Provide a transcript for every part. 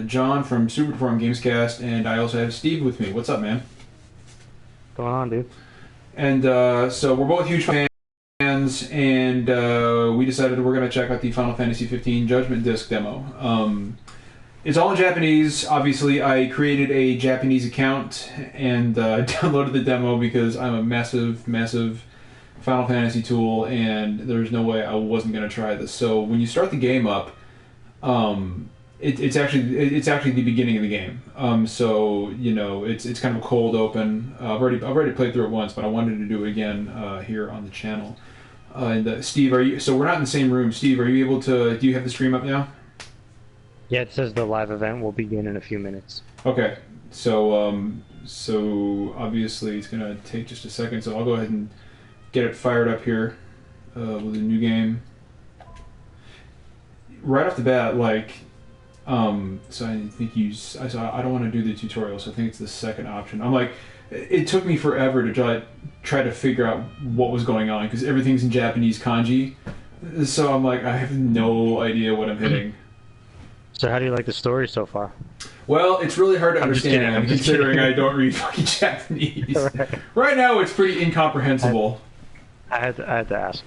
John from Super Perform Gamescast, and I also have Steve with me. What's up, man? Going on, dude? And so we're both huge fans, and we decided we're going to check out the Final Fantasy 15 Judgment Disc demo. It's all in Japanese. Obviously, I created a Japanese account and downloaded the demo because I'm a massive, massive Final Fantasy tool, and there's no way I wasn't going to try this. So when you start the game up, it's actually the beginning of the game. So you know it's kind of a cold open. I've already played through it once, but I wanted to do it again here on the channel. And Steve, are you? So we're not in the same room. Steve, are you able to? Do you have the stream up now? Yeah, it says the live event will begin in a few minutes. Okay. So so obviously it's gonna take just a second. So I'll go ahead and get it fired up here with a new game. Right off the bat, like. So I think I don't want to do the tutorial, so I think it's the second option. I'm like, it took me forever to try to figure out what was going on because everything's in Japanese kanji. So I'm like, I have no idea what I'm hitting. So how do you like the story so far? Well, it's really hard to I'm just kidding, understand I'm just considering kidding. I don't read fucking Japanese. Right. Right now, it's pretty incomprehensible. I had to ask.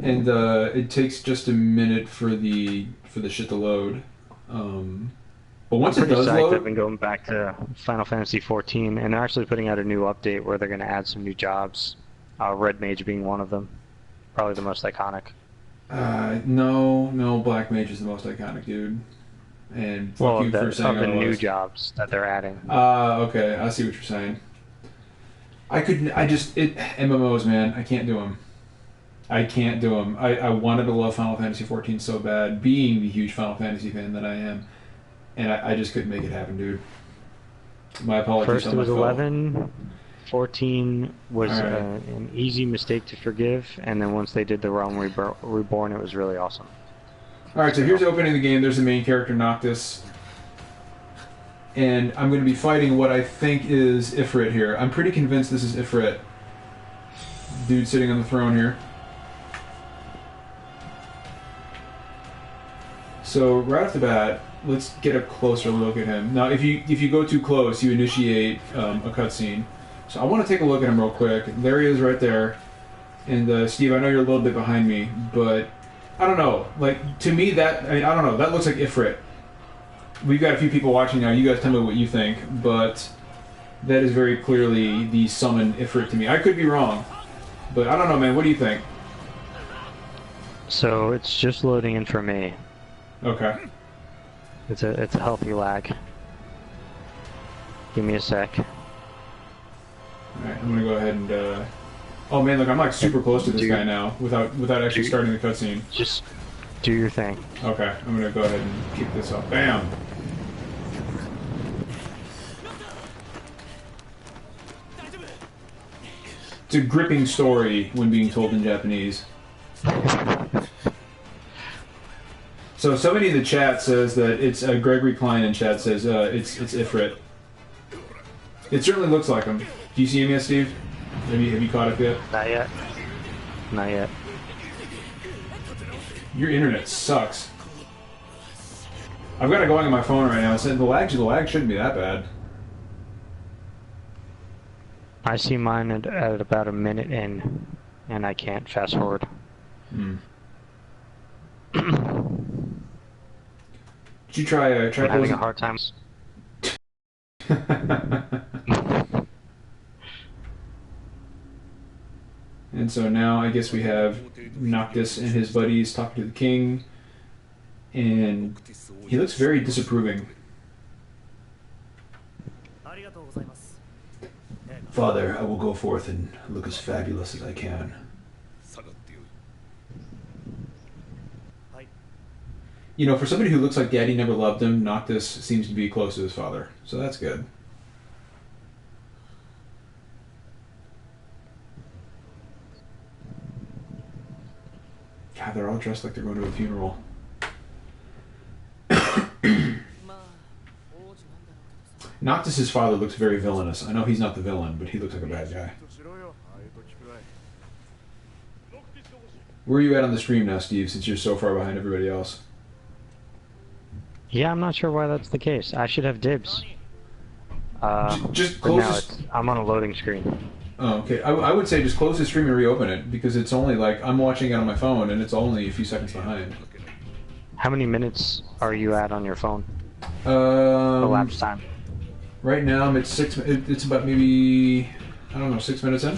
And it takes just a minute for the shit to load. But once I'm it pretty does psyched. load, I've been going back to Final Fantasy 14, and they're actually putting out a new update where they're going to add some new jobs. Red Mage being one of them, probably the most iconic. no, Black Mage is the most iconic, dude. And fuck you for saying of the otherwise. new jobs that they're adding. Okay, I see what you're saying. MMOs, man, I can't do them. I can't do them. I wanted to love Final Fantasy 14 so bad, being the huge Final Fantasy fan that I am, and I just couldn't make it happen, dude. My apologies. First it was on my fault. 11, 14 was All right. an easy mistake to forgive, and then once they did the Realm Reborn, it was really awesome. Alright, so here's the opening of the game. There's the main character, Noctis. And I'm going to be fighting what I think is Ifrit here. I'm pretty convinced this is Ifrit. Dude sitting on the throne here. So right off the bat, let's get a closer look at him. Now, if you go too close, you initiate a cutscene. So I want to take a look at him real quick. There he is, right there. And Steve, I know you're a little bit behind me, but I don't know. Like to me, I don't know. That looks like Ifrit. We've got a few people watching now. You guys tell me what you think, but that is very clearly the summon Ifrit to me. I could be wrong, but I don't know, man. What do you think? So it's just loading in for me. Okay. It's a healthy lag. Give me a sec. Alright, I'm gonna go ahead and oh man, look, I'm like super close to this guy now without actually starting the cutscene. Just do your thing. Okay, I'm gonna go ahead and kick this off. Bam! It's a gripping story when being told in Japanese. So somebody in the chat says that it's Gregory Klein in chat says it's Ifrit. It certainly looks like him. Do you see him yet, Steve? Have you caught up yet? Not yet. Not yet. Your internet sucks. I've got it going on my phone right now. So the lag shouldn't be that bad. I see mine at about a minute in, and I can't fast forward. Hmm. Did you try I'm having a hard time. And so now I guess we have Noctis and his buddies talking to the king, and he looks very disapproving. Father, I will go forth and look as fabulous as I can. You know, for somebody who looks like Daddy never loved him, Noctis seems to be close to his father, so that's good. God, they're all dressed like they're going to a funeral. Noctis' father looks very villainous. I know he's not the villain, but he looks like a bad guy. Where are you at on the stream now, Steve, since you're so far behind everybody else? Yeah, I'm not sure why that's the case. I should have dibs. Just But close now this. I'm on a loading screen. Oh, okay. I would say just close the stream and reopen it because it's only like I'm watching it on my phone and it's only a few seconds behind. How many minutes are you at on your phone? Um, Elapsed time. right now I'm at It's about maybe I don't know 6 minutes in.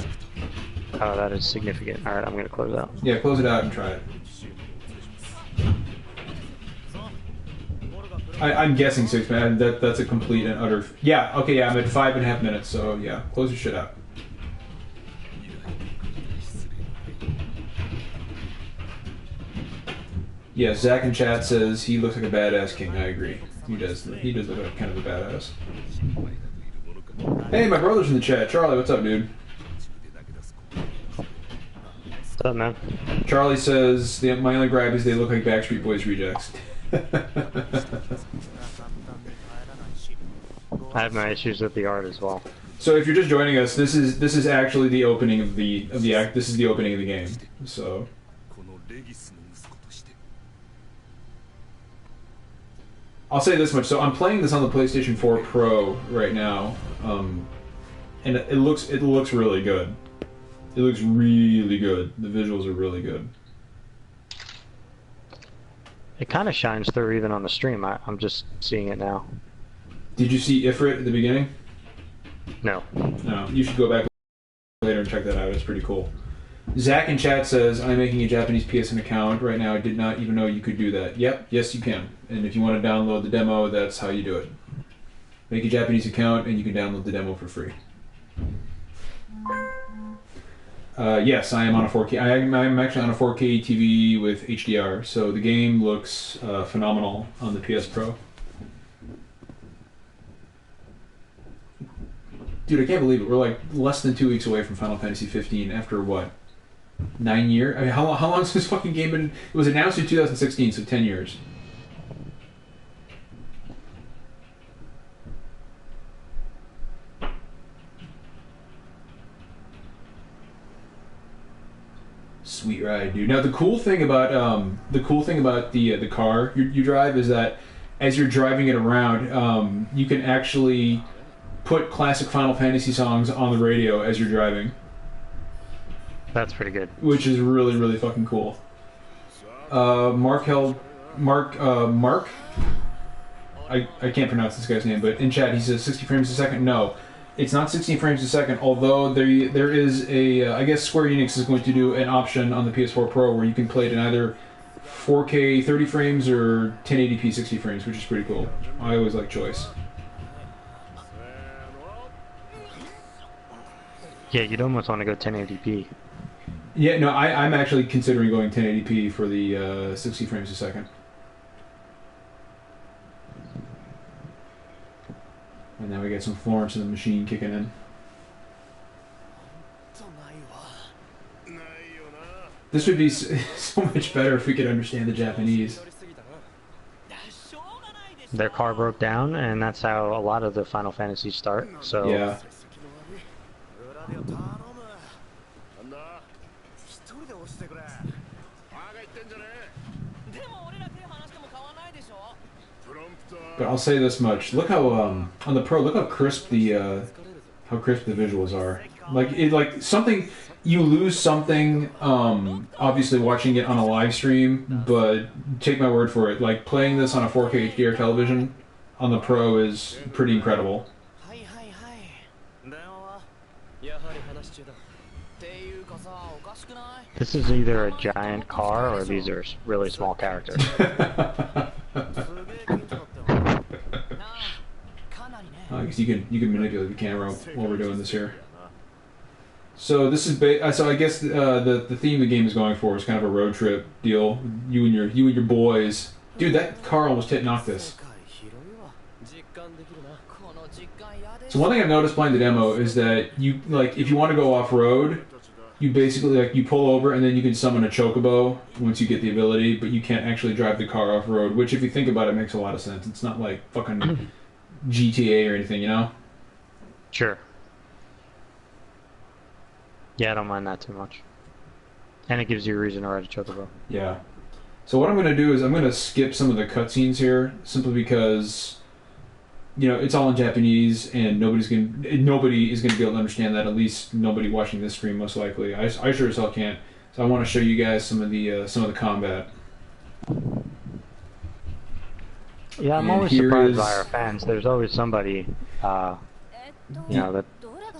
Oh, that is significant. All right, I'm gonna close out. Yeah, close it out and try it. I'm guessing 6 minutes. That's a complete and utter. Yeah. Okay. Yeah, I'm at 5.5 minutes. So yeah, close your shit out. Yeah, Zach in chat says he looks like a badass king. I agree. He does. He does look like kind of a badass. Hey, my brother's in the chat. Charlie, what's up, dude? What's up, man? Charlie says my only gripe is they look like Backstreet Boys rejects. I have my issues with the art as well. So if you're just joining us, this is actually the opening of the act. This is the opening of the game. So. I'll say this much. So I'm playing this on the PlayStation 4 Pro right now, and it looks really good. It looks really good. The visuals are really good. It kind of shines through even on the stream. I'm just seeing it now. Did you see Ifrit at the beginning? No. No. You should go back later and check that out. It's pretty cool. Zach in chat says, I'm making a Japanese PSN account right now. I did not even know you could do that. Yep, yes you can. And if you want to download the demo, that's how you do it. Make a Japanese account and you can download the demo for free. Yes, I am on a 4K. I'm actually on a 4K TV with HDR, so the game looks phenomenal on the PS Pro. Dude, I can't believe it. We're like less than 2 weeks away from Final Fantasy 15 after what? 9 years? I mean, how long has this fucking game been? It was announced in 2016, so 10 years. Sweet ride, dude. Now the cool thing about the car you drive is that as you're driving it around, you can actually put classic Final Fantasy songs on the radio as you're driving. That's pretty good. Which is really, really fucking cool. Mark, I can't pronounce this guy's name, but in chat he says 60 frames a second. No, it's not 60 frames a second, although there is a, I guess Square Enix is going to do an option on the PS4 Pro where you can play it in either 4K 30 frames or 1080p 60 frames, which is pretty cool. I always like choice. Yeah, you'd almost want to go 1080p. Yeah, no, I'm actually considering going 1080p for the 60 frames a second. And now we get some Florence and the Machine kicking in. This would be so much better if we could understand the Japanese. Their car broke down, and that's how a lot of the Final Fantasies start. So yeah. But I'll say this much: look how on the Pro, look how crisp the visuals are. Like something you lose something. Obviously, watching it on a live stream, but take my word for it. Like playing this on a 4K HDR television on the Pro is pretty incredible. This is either a giant car or these are really small characters. Because you can manipulate the camera while we're doing this here. So this is so I guess the theme the game is going for is kind of a road trip deal. You and your boys. Dude, that car almost hit Noctis. So one thing I've noticed playing the demo is that you if you want to go off road, you basically you pull over and then you can summon a chocobo once you get the ability, but you can't actually drive the car off road. Which, if you think about it, makes a lot of sense. It's not like fucking GTA or anything, you know? Sure. Yeah, I don't mind that too much. And it gives you a reason to ride a chocobo. Yeah. So what I'm going to do is I'm going to skip some of the cutscenes here, simply because, you know, it's all in Japanese, and nobody is going to be able to understand that. At least nobody watching this stream, most likely. I sure as hell can't. So I want to show you guys some of the combat. Yeah, I'm always surprised by our fans. There's always somebody, that's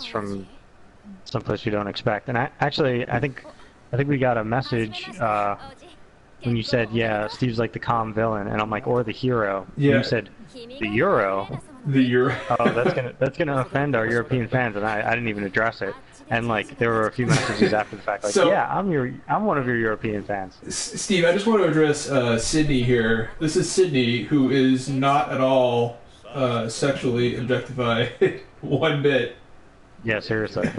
from someplace you don't expect. And I think we got a message when you said, yeah, Steve's like the calm villain, and I'm like, or the hero. Yeah. And you said the Euro. The Euro. Oh, that's gonna offend our European fans, and I didn't even address it. And like there were a few messages after the fact, like, so, yeah, I'm one of your European fans. Steve, I just want to address Sydney here. This is Sydney, who is not at all sexually objectified one bit. Yeah, seriously.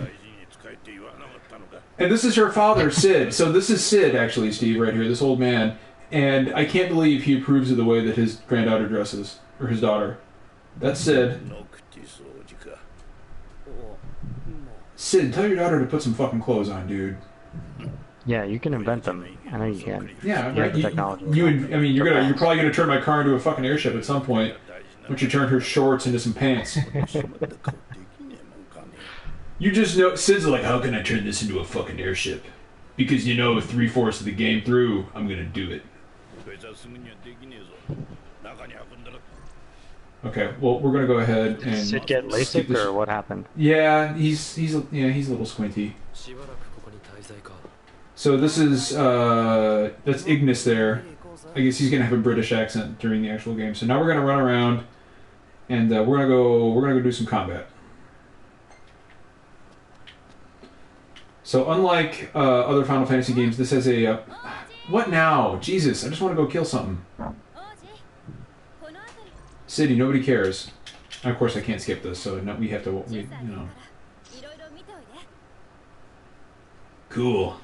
And this is her father, Sid. So this is Sid, actually, Steve, right here, this old man. And I can't believe he approves of the way that his granddaughter dresses, or his daughter. That's Sid. Sid, tell your daughter to put some fucking clothes on, dude. Yeah, you can invent them. I know you can. Yeah, you right. The technology. You're probably gonna turn my car into a fucking airship at some point. Once you turn her shorts into some pants. You just know, Sid's like, how can I turn this into a fucking airship? Because you know, 3/4 of the game through, I'm gonna do it. Okay, well, we're gonna go ahead and. Did Sid get LASIK or what happened? Yeah, he's a little squinty. So this is that's Ignis there. I guess he's gonna have a British accent during the actual game. So now we're gonna run around, and we're gonna go do some combat. So unlike other Final Fantasy games, this has a what now? Jesus, I just want to go kill something. City, nobody cares. And of course, I can't skip this, so we have to, you know. Cool.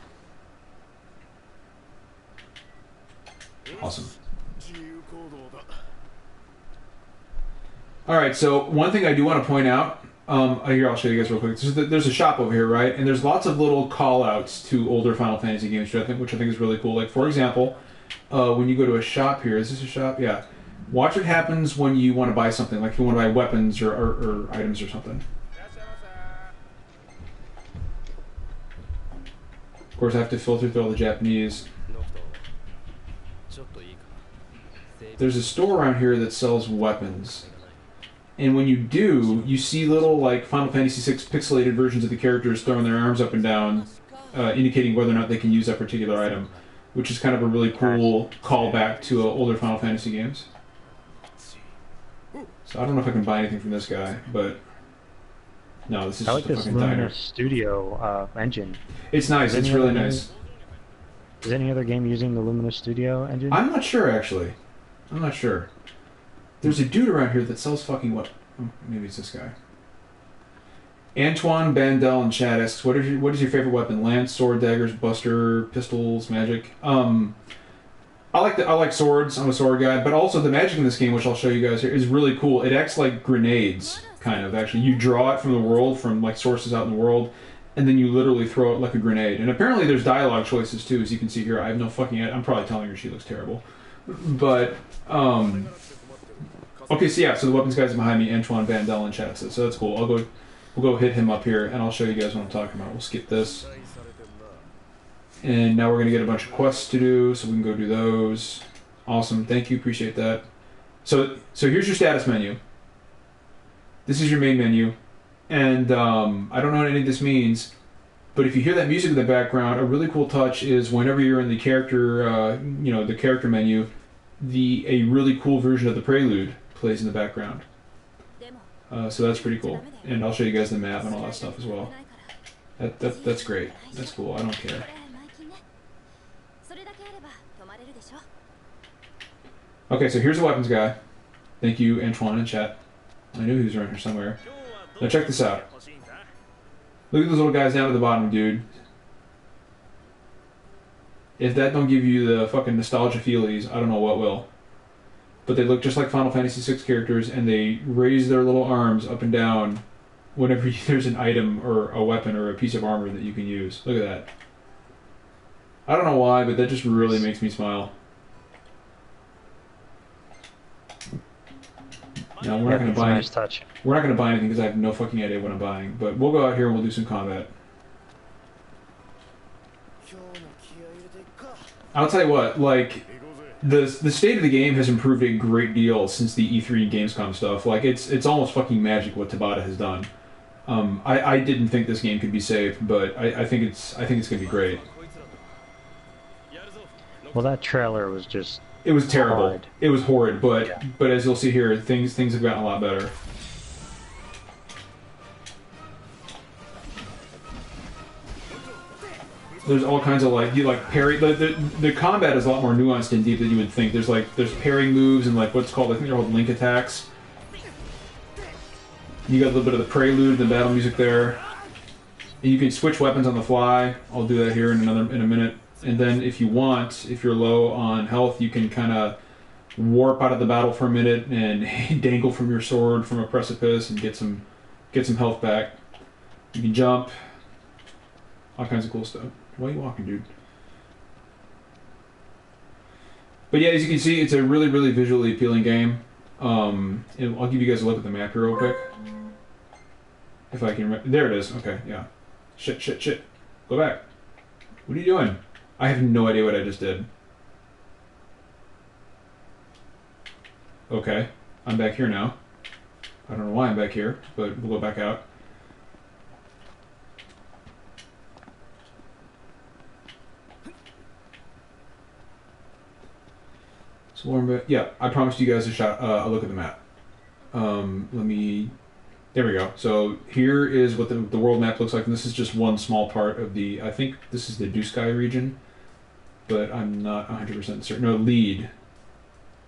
Awesome. Alright, so one thing I do want to point out, here I'll show you guys real quick. There's a shop over here, right? And there's lots of little call-outs to older Final Fantasy games, which I think is really cool. Like, for example, when you go to a shop here, is this a shop? Yeah. Watch what happens when you want to buy something, like if you want to buy weapons or items or something. Of course, I have to filter through all the Japanese. There's a store around here that sells weapons. And when you do, you see little, like, Final Fantasy VI pixelated versions of the characters throwing their arms up and down, indicating whether or not they can use that particular item, which is kind of a really cool callback to older Final Fantasy games. So I don't know if I can buy anything from this guy, but no, this is just a fucking diner. Luminous Studio engine. It's nice. It's really nice. Is any other game using the Luminous Studio engine? I'm not sure, actually. I'm not sure. There's a dude around here that sells fucking what? Oh, maybe it's this guy. Antoine Bandel in chat asks, what is your favorite weapon? Lance, sword, daggers, buster, pistols, magic? I like swords. I'm a sword guy, but also the magic in this game, which I'll show you guys here, is really cool. It acts like grenades, kind of. Actually, you draw it from the world, from like sources out in the world, and then you literally throw it like a grenade. And apparently, there's dialogue choices too, as you can see here. I have no fucking. I'm probably telling her she looks terrible, but okay. So yeah, so the weapons guys behind me, Antoine Bandel in chat, so that's cool. We'll go hit him up here, and I'll show you guys what I'm talking about. We'll skip this. And now we're going to get a bunch of quests to do, so we can go do those. Awesome. Thank you. Appreciate that. So here's your status menu. This is your main menu. And I don't know what any of this means, but if you hear that music in the background, a really cool touch is whenever you're in the character, the character menu, a really cool version of the prelude plays in the background. So that's pretty cool. And I'll show you guys the map and all that stuff as well. That's great. That's cool. I don't care. Okay, so here's the weapons guy. Thank you, Antoine, in chat. I knew he was around here somewhere. Now check this out. Look at those little guys down at the bottom, dude. If that don't give you the fucking nostalgia feelies, I don't know what will. But they look just like Final Fantasy VI characters, and they raise their little arms up and down whenever there's an item or a weapon or a piece of armor that you can use. Look at that. I don't know why, but that just really makes me smile. No, we're not going to buy. Nice touch. We're not going to buy anything because I have no fucking idea what I'm buying. But we'll go out here and we'll do some combat. I'll tell you what, like, the state of the game has improved a great deal since the E3 Gamescom stuff. Like, it's almost fucking magic what Tabata has done. I didn't think this game could be safe, but I think it's gonna be great. Well, that trailer was just... It was terrible. Horrid. It was horrid, but as you'll see here, things have gotten a lot better. There's all kinds of like parry. The combat is a lot more nuanced and deep than you would think. There's parrying moves and like what's called, I think they're called link attacks. You got a little bit of the prelude, the battle music there. And you can switch weapons on the fly. I'll do that here in a minute. And then if you want, if you're low on health, you can kind of warp out of the battle for a minute and dangle from your sword from a precipice and get some health back. You can jump. All kinds of cool stuff. Why are you walking, dude? But yeah, as you can see, it's a really, really visually appealing game. And I'll give you guys a look at the map here real quick. If I can remember. There it is. Okay, yeah. Shit. Go back. What are you doing? I have no idea what I just did. Okay. I'm back here now. I don't know why I'm back here, but we'll go back out. So, yeah, I promised you guys a look at the map. There we go. So here is what the world map looks like, and this is just one small part of the, I think this is the Duskai region, but I'm not 100% certain. No, Lead,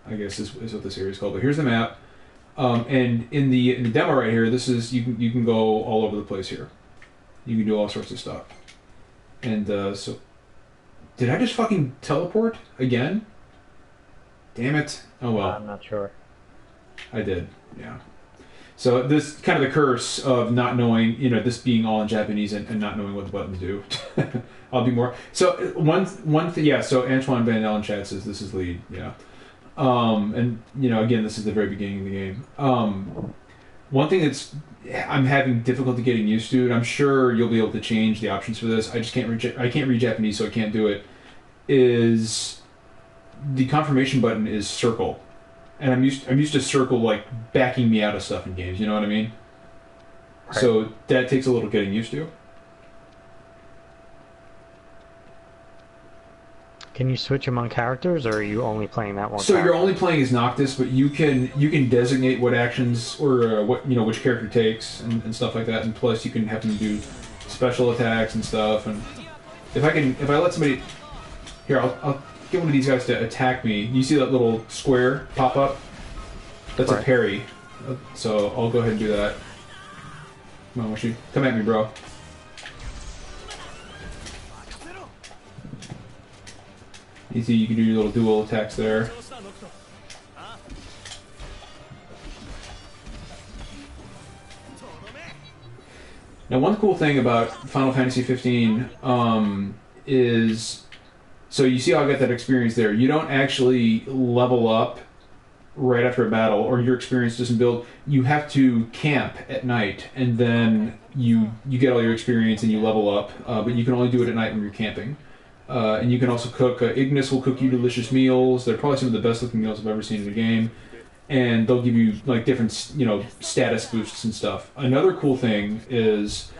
I guess is what this area is called. But here's the map, and in the demo right here, this is you can go all over the place here. You can do all sorts of stuff. And so, did I just fucking teleport again? Damn it! Oh well. I'm not sure. I did. Yeah. So this kind of the curse of not knowing, this being all in Japanese and not knowing what the buttons do. I'll be more. So one thing, yeah. So Antoine Van Ellen chat says this is Lead, yeah. And again, this is the very beginning of the game. One thing I'm having difficulty getting used to, and I'm sure you'll be able to change the options for this. I just can't read. I can't read Japanese, so I can't do it. Is the confirmation button is circle. And I'm used to circle like backing me out of stuff in games. You know what I mean? Right. So that takes a little getting used to. Can you switch among characters, or are you only playing that one? So character? You're only playing as Noctis, but you can designate what actions or which character takes and stuff like that. And plus, you can have them do special attacks and stuff. And if I let somebody here, I'll get one of these guys to attack me. You see that little square pop up? That's right. A parry. So I'll go ahead and do that. Come on, Wishy. Come at me, bro. You see, you can do your little dual attacks there. Now, one cool thing about Final Fantasy 15 is... So you see how I got that experience there. You don't actually level up right after a battle, or your experience doesn't build. You have to camp at night, and then you get all your experience and you level up. But you can only do it at night when you're camping. And you can also cook. Ignis will cook you delicious meals. They're probably some of the best looking meals I've ever seen in a game. And they'll give you like different, status boosts and stuff. Another cool thing is...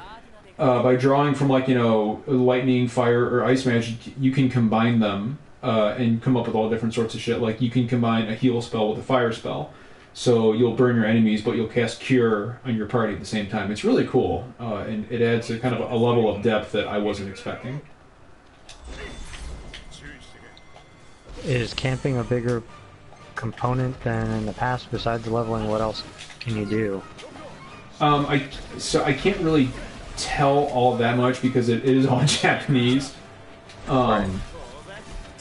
by drawing from lightning, fire, or ice magic, you can combine them and come up with all different sorts of shit. Like you can combine a heal spell with a fire spell, so you'll burn your enemies, but you'll cast Cure on your party at the same time. It's really cool, and it adds a kind of a level of depth that I wasn't expecting. Is camping a bigger component than in the past? Besides leveling, what else can you do? I can't really tell all that much because it is all in Japanese. Right.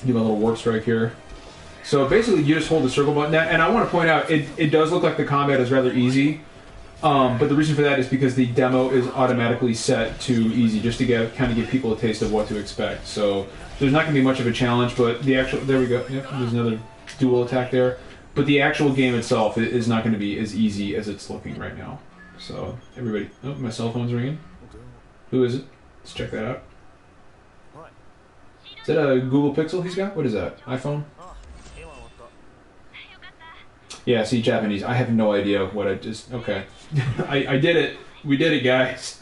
Do my little warp strike here. So basically, you just hold the circle button, and I want to point out it does look like the combat is rather easy, But the reason for that is because the demo is automatically set to easy, just to kind of give people a taste of what to expect. So there's not going to be much of a challenge, but the actual, there we go. Yep, there's another dual attack there. But the actual game itself is not going to be as easy as it's looking right now. So everybody, oh, my cell phone's ringing. Who is it? Let's check that out. Is that a Google Pixel he's got? What is that? iPhone? Yeah, see, Japanese. I have no idea what I just... Okay. I did it. We did it, guys.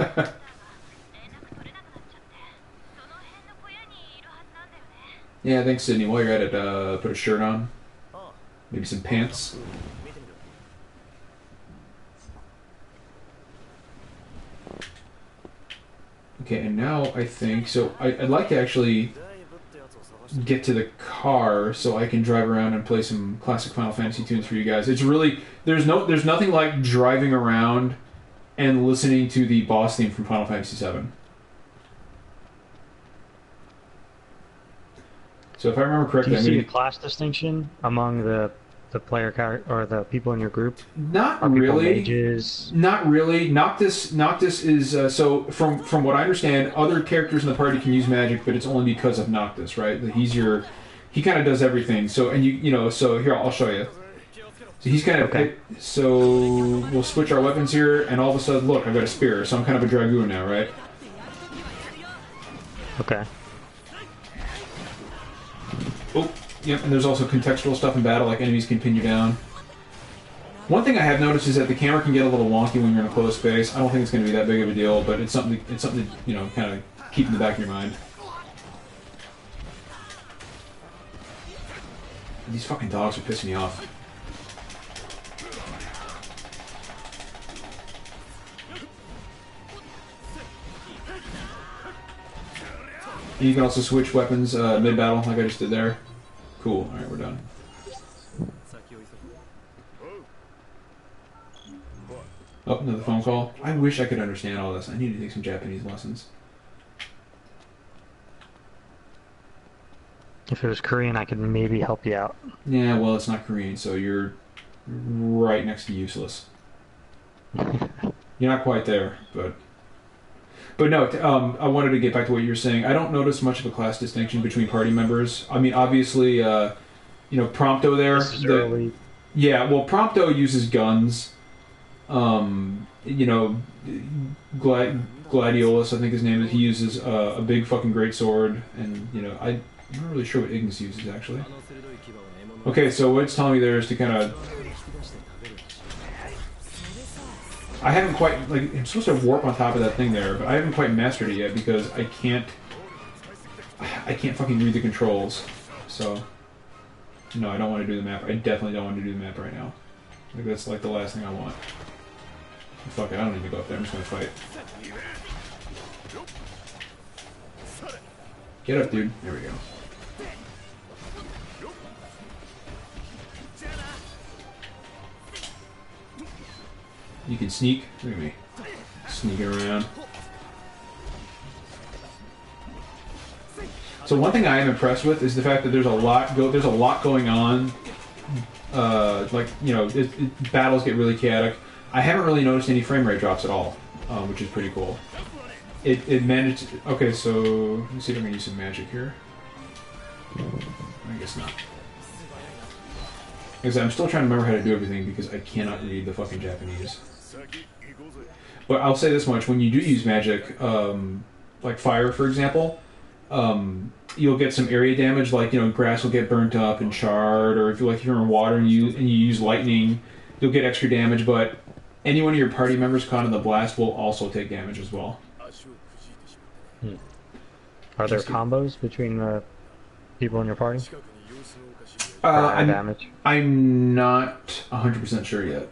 Yeah, thanks, Sydney. While you're at it, put a shirt on. Maybe some pants. Okay, and now I think... So I'd like to actually get to the car so I can drive around and play some classic Final Fantasy tunes for you guys. It's really... There's nothing like driving around and listening to the boss theme from Final Fantasy VII. So if I remember correctly... Do you see a class distinction among the player or the people in your group? Not Are really. Mages? Not really. Noctis is so from what I understand, other characters in the party can use magic, but it's only because of Noctis, right? That he kind of does everything. So and you know so here I'll show you. So he's kind of okay. So we'll switch our weapons here, and all of a sudden, look, I've got a spear, so I'm kind of a dragoon now, right? Okay. Oh, yep, and there's also contextual stuff in battle, like enemies can pin you down. One thing I have noticed is that the camera can get a little wonky when you're in a closed space. I don't think it's going to be that big of a deal, but it's something to, you know, kind of keep in the back of your mind. These fucking dogs are pissing me off. You can also switch weapons mid-battle, like I just did there. Cool. Alright, we're done. Oh, another phone call. I wish I could understand all this. I need to take some Japanese lessons. If it was Korean, I could maybe help you out. Yeah, well, it's not Korean, so you're right next to useless. You're not quite there, but... But no, I wanted to get back to what you were saying. I don't notice much of a class distinction between party members. I mean, obviously, you know, Prompto there. This is early. Yeah, well, Prompto uses guns. You know, Gladiolus, I think his name is. He uses a big fucking greatsword, and you know, I'm not really sure what Ignis uses actually. Okay, so what it's telling me there is to kind of. I haven't quite, like, I'm supposed to warp on top of that thing there, but I haven't quite mastered it yet because I can't fucking read the controls. So, no, I don't want to do the map. I definitely don't want to do the map right now. Like, that's like the last thing I want. Fuck it, I don't need to go up there, I'm just gonna fight. Get up, dude. There we go. You can sneak. Look at me. Sneaking around. So one thing I am impressed with is the fact that there's a lot going on. Like, you know, battles get really chaotic. I haven't really noticed any frame rate drops at all, which is pretty cool. It managed... Okay, so... Let me see if I can use some magic here. I guess not. Because I'm still trying to remember how to do everything because I cannot read the fucking Japanese. But I'll say this much, when you do use magic, like fire, for example, you'll get some area damage, like, you know, grass will get burnt up and charred, or if you're in water and you use lightning, you'll get extra damage, but any one of your party members caught in the blast will also take damage as well. Are there combos between the people in your party? Damage? I'm not 100% sure yet.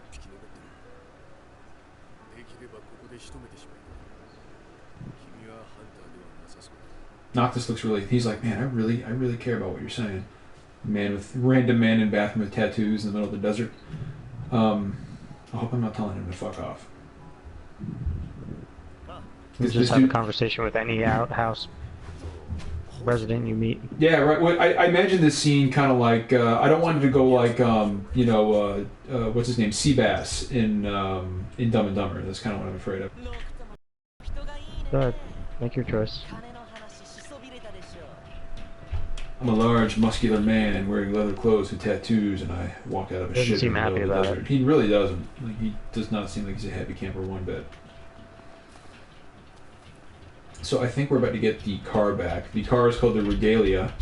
Noctis looks really... He's like, man, I really care about what you're saying. Random man in bathroom with tattoos in the middle of the desert. I hope I'm not telling him to fuck off. You just have a conversation with any outhouse resident you meet. Yeah, right. Well, I imagine this scene kind of like I don't want it to go like what's his name, Seabass in Dumb and Dumber. That's kind of what I'm afraid of. Go ahead, make your choice. I'm a large, muscular man wearing leather clothes and tattoos, and I walk out of a Doesn't ship seem in the happy middle of the about desert. it. He really doesn't. Like, he does not seem like he's a happy camper one bit. So I think we're about to get the car back. The car is called the Regalia,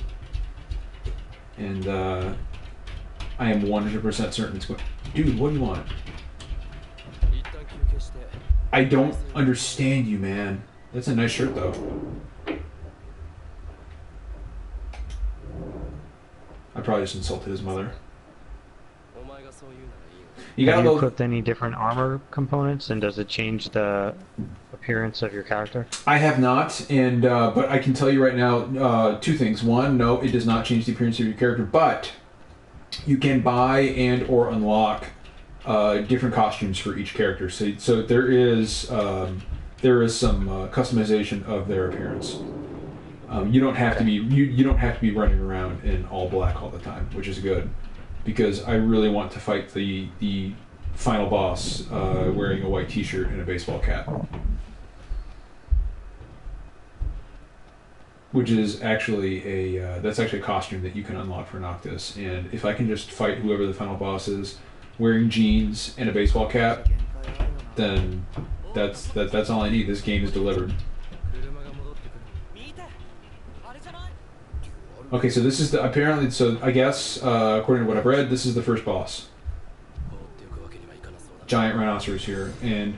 and I am 100% certain it's going. Dude, what do you want? I don't understand you, man. That's a nice shirt, though. I probably just insulted his mother. You Have gotta you go. equipped any different armor components, and does it change the appearance of your character? I have not, and but I can tell you right now two things. One, no, it does not change the appearance of your character, but you can buy and or unlock different costumes for each character. So there is some customization of their appearance. You don't have to be you don't have to be running around in all black all the time, which is good, because I really want to fight the final boss wearing a white T-shirt and a baseball cap, which is actually that's actually a costume that you can unlock for Noctis. And if I can just fight whoever the final boss is wearing jeans and a baseball cap, then that's all I need. This game is delivered. Okay, so this is apparently, so I guess, according to what I've read, this is the first boss. Giant rhinoceros here, and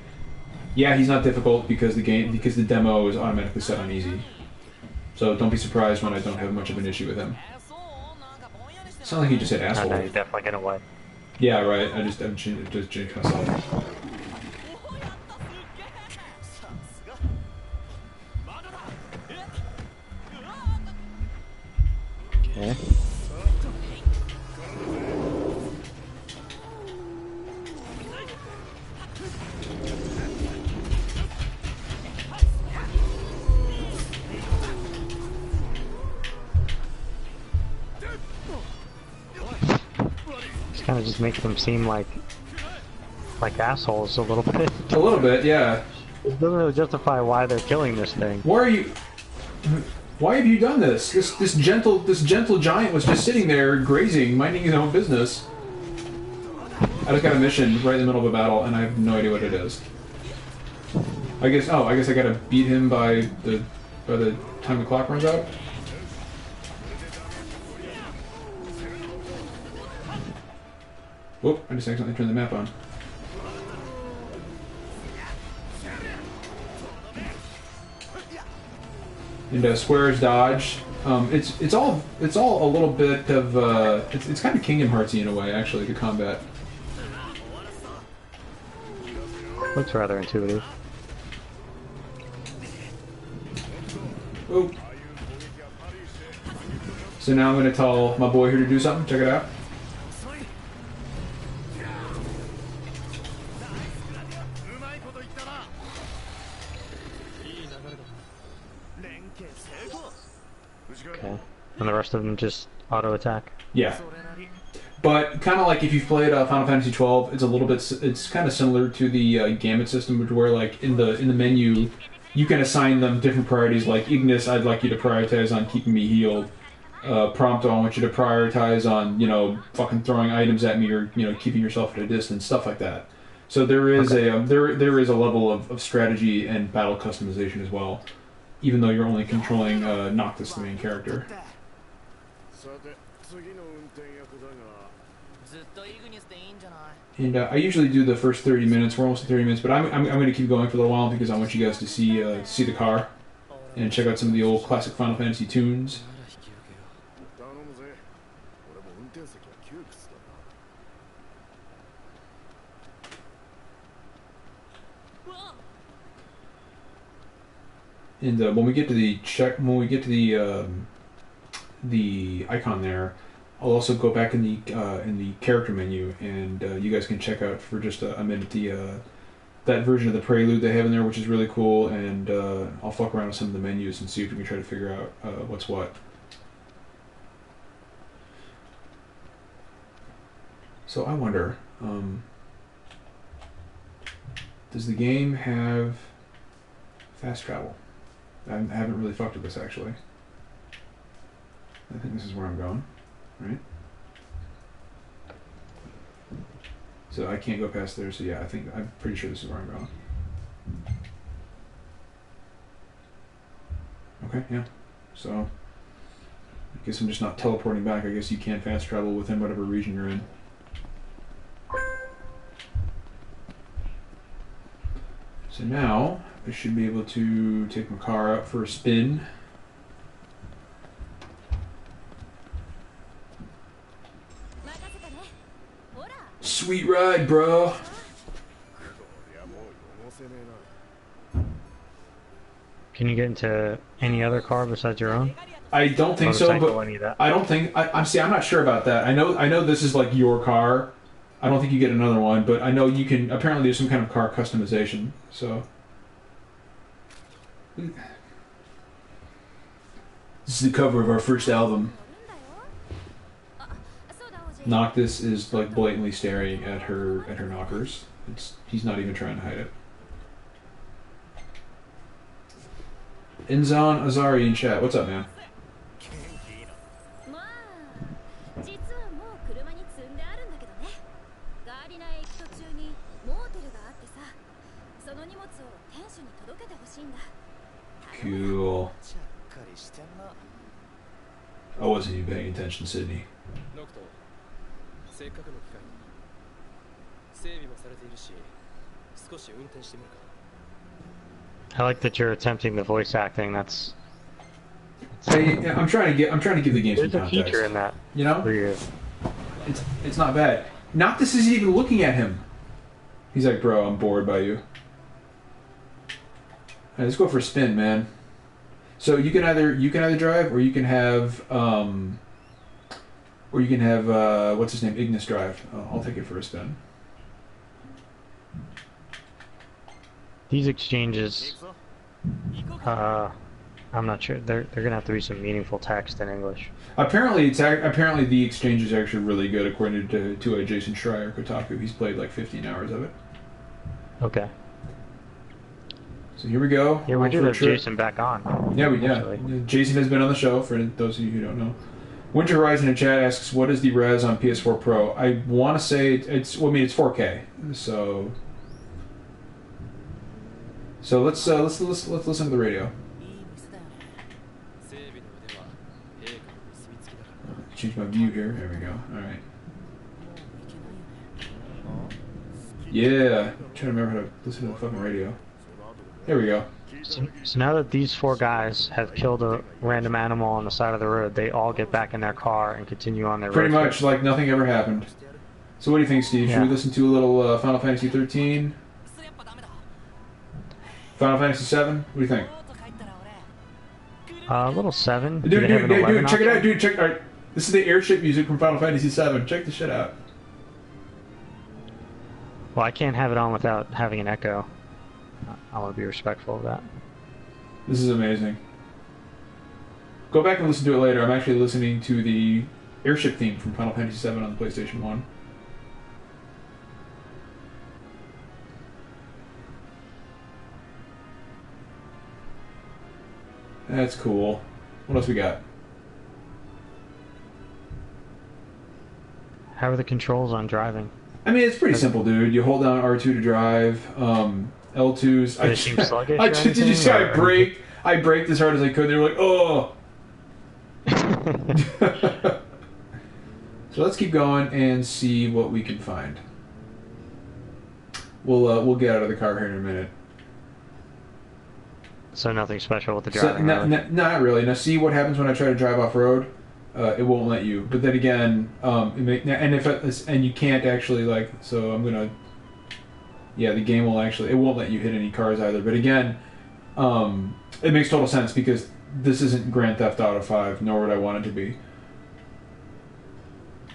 yeah, he's not difficult because the demo is automatically set on easy. So don't be surprised when I don't have much of an issue with him. It's not like he just said asshole. No, you're definitely gonna win. Yeah, right. I just jinxed myself. Okay. Just kind of just makes them seem like assholes a little bit. A little bit, yeah. It doesn't really justify why they're killing this thing. Why are you? Why have you done this? This gentle giant was just sitting there grazing, minding his own business. I just got a mission right in the middle of a battle, and I have no idea what it is. I guess I gotta beat him by the time the clock runs out. Whoop! I just accidentally turned the map on. And squares dodge. It's all a little bit of it's kind of Kingdom Heartsy in a way, actually, the combat. Looks rather intuitive. Oh. So now I'm gonna tell my boy here to do something. Check it out. Okay. And the rest of them just auto attack. Yeah. But kind of like if you've played Final Fantasy 12, it's a little bit. It's kind of similar to the Gambit system, where like in the menu, you can assign them different priorities. Like Ignis, I'd like you to prioritize on keeping me healed. Prompto, I want you to prioritize on fucking throwing items at me, or keeping yourself at a distance, stuff like that. So there is there is a level of strategy and battle customization as well, even though you're only controlling Noctis, the main character. And I usually do the first 30 minutes. We're almost at 30 minutes, but I'm going to keep going for a little while because I want you guys to see the car and check out some of the old classic Final Fantasy tunes. And when we get to the icon there, I'll also go back in the character menu, and you guys can check out for just a minute that version of the Prelude they have in there, which is really cool, and I'll fuck around with some of the menus and see if we can try to figure out what's what. So I wonder, does the game have fast travel? I haven't really fucked with this, actually. I think this is where I'm going, right? So I can't go past there, so yeah, I'm pretty sure this is where I'm going. Okay, yeah. So I guess I'm just not teleporting back. I guess you can fast travel within whatever region you're in. So now I should be able to take my car out for a spin. Sweet ride, bro. Can you get into any other car besides your own? I don't think so, but I don't think I'm not sure about that. I know this is like your car. I don't think you get another one, but I know you can. Apparently, there's some kind of car customization. So this is the cover of our first album. Noctis is like blatantly staring at her knockers. He's not even trying to hide it. Inzon Azari in chat. What's up, man? Cool. I wasn't even paying attention, Sydney. I like that you're attempting the voice acting. I'm trying to give the game some context. There's a feature in that. You know? For you. It's not bad. Noctis isn't even looking at him. He's like, bro, I'm bored by you. Right, let's go for a spin, man. So you can either drive, or you can have what's his name, Ignis drive. I'll take it for a spin. These exchanges, I'm not sure. They're gonna have to be some meaningful text in English. Apparently the exchange is actually really good, according to Jason Schreier, Kotaku. He's played like 15 hours of it. Okay. So here we go. Yeah, we do have Jason back on. Yeah. Jason has been on the show, for those of you who don't know. Winter Horizon in chat asks, what is the res on PS4 Pro? I want to say it's 4K. So let's listen to the radio. Change my view here. There we go. All right. Yeah. I'm trying to remember how to listen to the fucking radio. There we go. So now that these four guys have killed a random animal on the side of the road, they all get back in their car and continue on their road. Pretty much like nothing ever happened. So what do you think, Steve? Should we listen to a little Final Fantasy 13? Final Fantasy 7? What do you think? A little 7. Dude, check it out, dude. All right, this is the airship music from Final Fantasy 7. Check the shit out. Well, I can't have it on without having an echo. I want to be respectful of that. This is amazing. Go back and listen to it later. I'm actually listening to the airship theme from Final Fantasy VII on the PlayStation 1. That's cool. What else we got? How are the controls on driving? I mean, it's pretty simple, dude. You hold down R2 to drive. L2's. Do they seem sluggish? Did you see I braked as hard as I could? They were like, oh. So let's keep going and see what we can find. We'll get out of the car here in a minute. So nothing special with the driving. Not really. Now see what happens when I try to drive off road. It won't let you. But then again, and you can't actually like. So I'm gonna. Yeah, the game will actually. It won't let you hit any cars either. But again, it makes total sense because this isn't Grand Theft Auto 5, nor would I want it to be.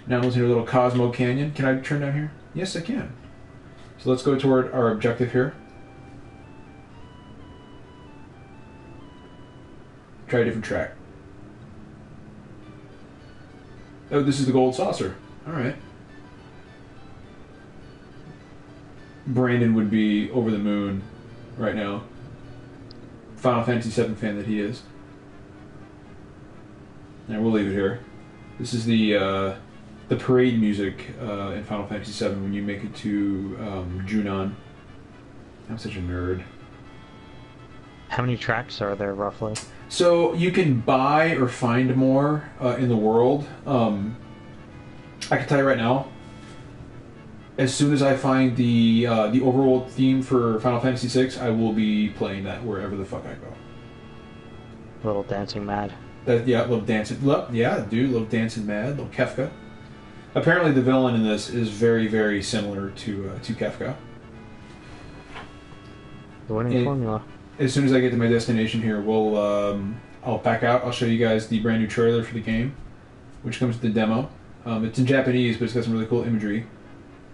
Now I'm listening to a little Cosmo Canyon. Can I turn down here? Yes, I can. So let's go toward our objective here. Try a different track. Oh, this is the gold saucer. Alright. Brandon would be over the moon right now. Final Fantasy VII fan that he is. And we'll leave it here. This is the parade music in Final Fantasy VII when you make it to Junon. I'm such a nerd. How many tracks are there, roughly? So you can buy or find more in the world. I can tell you right now, as soon as I find the overworld theme for Final Fantasy VI, I will be playing that wherever the fuck I go. Little Dancing Mad. Love dancing. Love dancing mad. Little Kefka. Apparently, the villain in this is very, very similar to Kefka. The winning formula. As soon as I get to my destination here, I'll back out. I'll show you guys the brand new trailer for the game, which comes with the demo. It's in Japanese, but it's got some really cool imagery.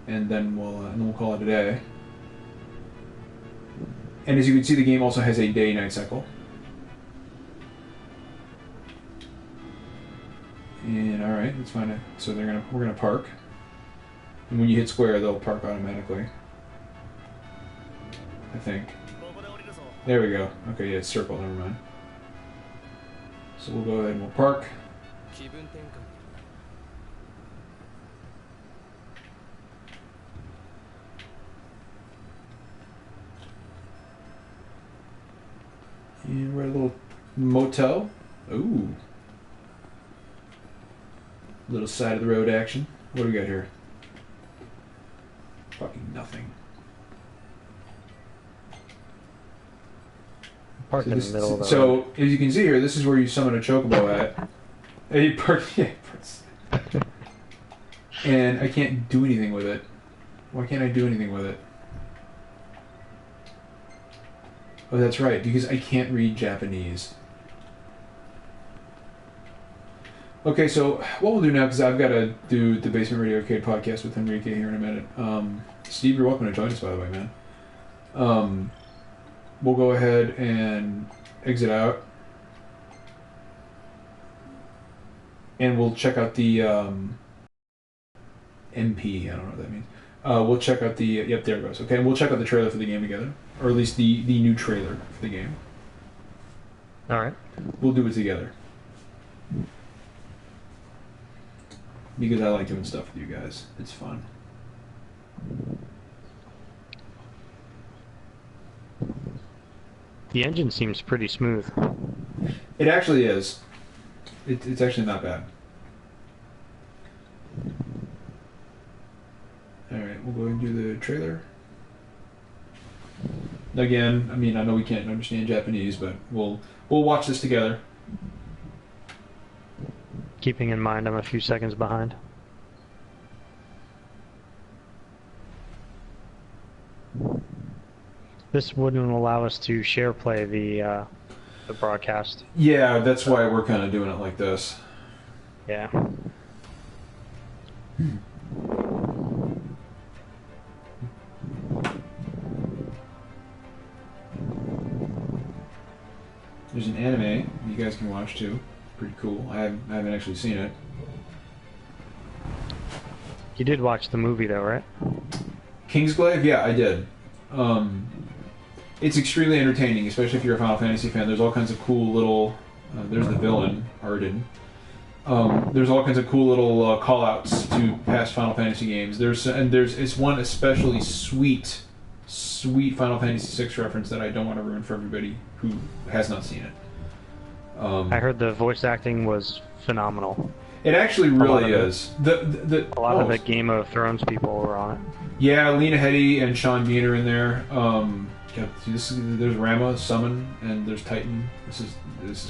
And then we'll call it a day. And as you can see, the game also has a day-night cycle. And all right, let's find it. So we're gonna park. And when you hit square, they'll park automatically. I think. There we go. Okay, yeah, it's circle. Never mind. So we'll go ahead and we'll park. And we're at a little motel. Ooh. Little side of the road action. What do we got here? Fucking nothing. Park in the middle of the So, road. as you can see here, this is where you summon a chocobo at. And you park, and I can't do anything with it. Why can't I do anything with it? Oh, that's right, because I can't read Japanese. Okay, so what we'll do now, because I've got to do the Basement Radio Arcade podcast with Enrique here in a minute. Steve, you're welcome to join us, by the way, man. We'll go ahead and exit out. And we'll check out the MP. I don't know what that means. We'll check out the... Yep, there it goes. Okay, and we'll check out the trailer for the game together. Or at least the new trailer for the game. Alright. We'll do it together. Because I like doing stuff with you guys. It's fun. The engine seems pretty smooth. It actually is. It's actually not bad. Alright, we'll go ahead and do the trailer. Again, I mean, I know we can't understand Japanese, but we'll watch this together. Keeping in mind I'm a few seconds behind. This wouldn't allow us to share play the broadcast. Yeah, that's why we're kind of doing it like this. Yeah. There's an anime you guys can watch too. Pretty cool. I haven't actually seen it. You did watch the movie though, right? Kingsglaive? Yeah, I did. It's extremely entertaining, especially if you're a Final Fantasy fan. There's all kinds of cool little... there's the villain, Arden. There's all kinds of cool little call-outs to past Final Fantasy games. It's one especially sweet Final Fantasy VI reference that I don't want to ruin for everybody who has not seen it. I heard the voice acting was phenomenal. It actually really is. A lot of the Game of Thrones people were on it. Yeah, Lena Headey and Sean Bean are in there. There's Rama, Summon, and there's Titan. This is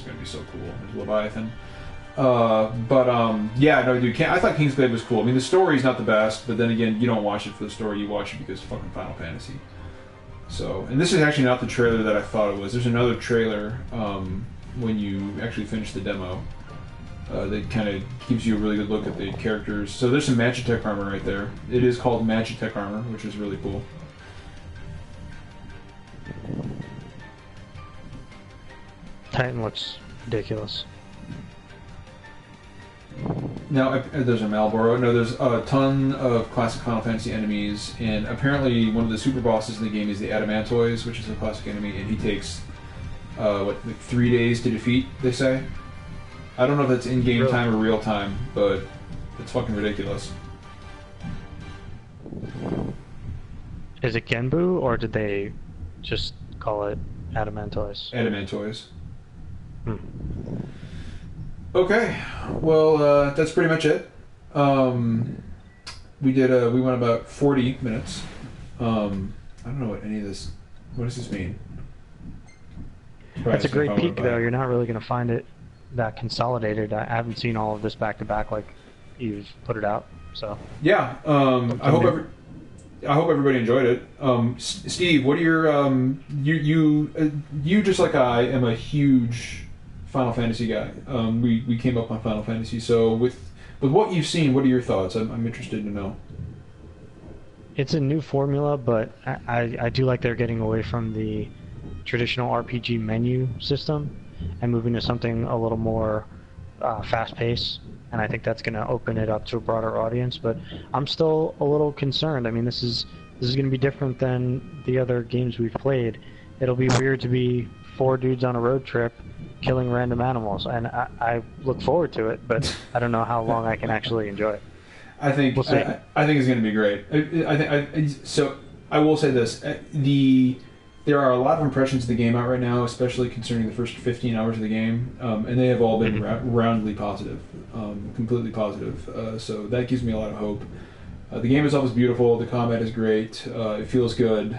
going to be so cool. There's Leviathan. Yeah, no, dude. I thought Kingsglaive was cool. I mean, the story's not the best, but then again, you don't watch it for the story. You watch it because it's fucking Final Fantasy. So, and this is actually not the trailer that I thought it was. There's another trailer when you actually finish the demo that kind of gives you a really good look at the characters. So there's some Magitech armor right there. It is called Magitech armor, which is really cool. Titan looks ridiculous. Now, there's a Malboro. No, there's a ton of classic Final Fantasy enemies, and apparently one of the super bosses in the game is the Adamantoise, which is a classic enemy, and he takes, like 3 days to defeat, they say. I don't know if that's in-game Really? time or real time, but it's fucking ridiculous. Is it Genbu, or did they just call it Adamantoise? Adamantoise. Hmm. Okay, well, that's pretty much it. We went about 40 minutes. I don't know what any of this. What does this mean? That's a great peak, though. You're not really going to find it that consolidated. I haven't seen all of this back to back like you've put it out. So yeah, I hope everybody enjoyed it. Steve, what are your you just like I am a huge Final Fantasy guy. We came up on Final Fantasy, so with what you've seen, what are your thoughts? I'm interested to know. it's a new formula, but I do like they're getting away from the traditional RPG menu system and moving to something a little more fast-paced. And I think that's going to open it up to a broader audience. But I'm still a little concerned. I mean, this is going to be different than the other games we've played. It'll be weird to be 4 dudes on a road trip killing random animals, and I look forward to it, but I don't know how long I can actually enjoy it. I think We'll see. I think it's going to be great. So I will say this: there are a lot of impressions of the game out right now, especially concerning the first 15 hours of the game, and they have all been roundly positive, completely positive. So that gives me a lot of hope. The game itself is beautiful. The combat is great. It feels good.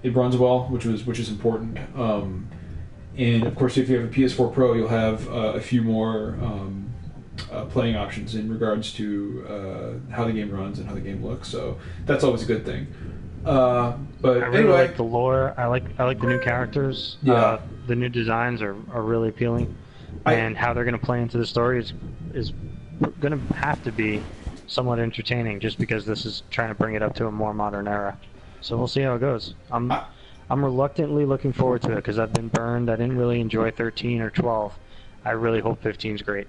It runs well, which is important. And of course, if you have a PS4 Pro, you'll have a few more playing options in regards to how the game runs and how the game looks. So that's always a good thing. But I really anyway, like the lore. I like the new characters. Yeah. The new designs are really appealing, and how they're going to play into the story is going to have to be somewhat entertaining, just because this is trying to bring it up to a more modern era. So we'll see how it goes. I'm reluctantly looking forward to it because I've been burned. I didn't really enjoy 13 or 12. I really hope 15's great.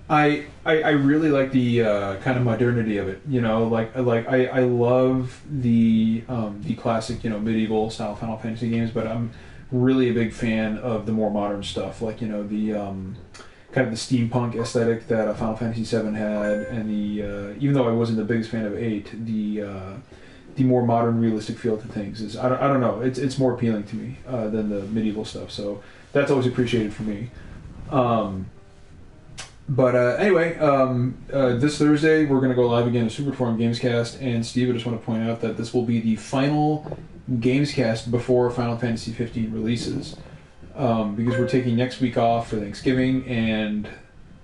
I really like the kind of modernity of it. You know, I love the classic, medieval style Final Fantasy games, but I'm really a big fan of the more modern stuff, like the kind of the steampunk aesthetic that Final Fantasy VII had, and the even though I wasn't the biggest fan of 8, the more modern, realistic feel to things is I don't know. It's more appealing to me than the medieval stuff. So that's always appreciated for me. But anyway, this Thursday we're going to go live again at Superform Gamescast, and Steve, I just want to point out that this will be the final Gamescast before Final Fantasy 15 releases, because we're taking next week off for Thanksgiving, and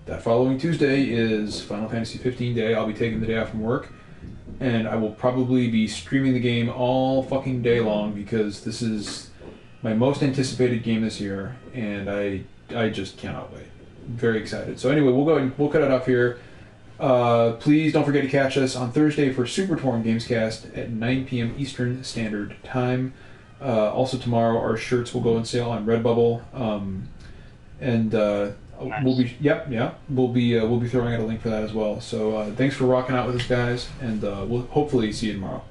that following Tuesday is Final Fantasy 15 day. I'll be taking the day off from work, and I will probably be streaming the game all fucking day long because this is my most anticipated game this year, and I just cannot wait. Very excited. So anyway, we'll cut it off here. Please don't forget to catch us on Thursday for Super Torn Gamescast at 9 p.m. Eastern Standard Time. Also tomorrow, our shirts will go on sale on Redbubble, and Nice. we'll be throwing out a link for that as well. So thanks for rocking out with us, guys, and we'll hopefully see you tomorrow.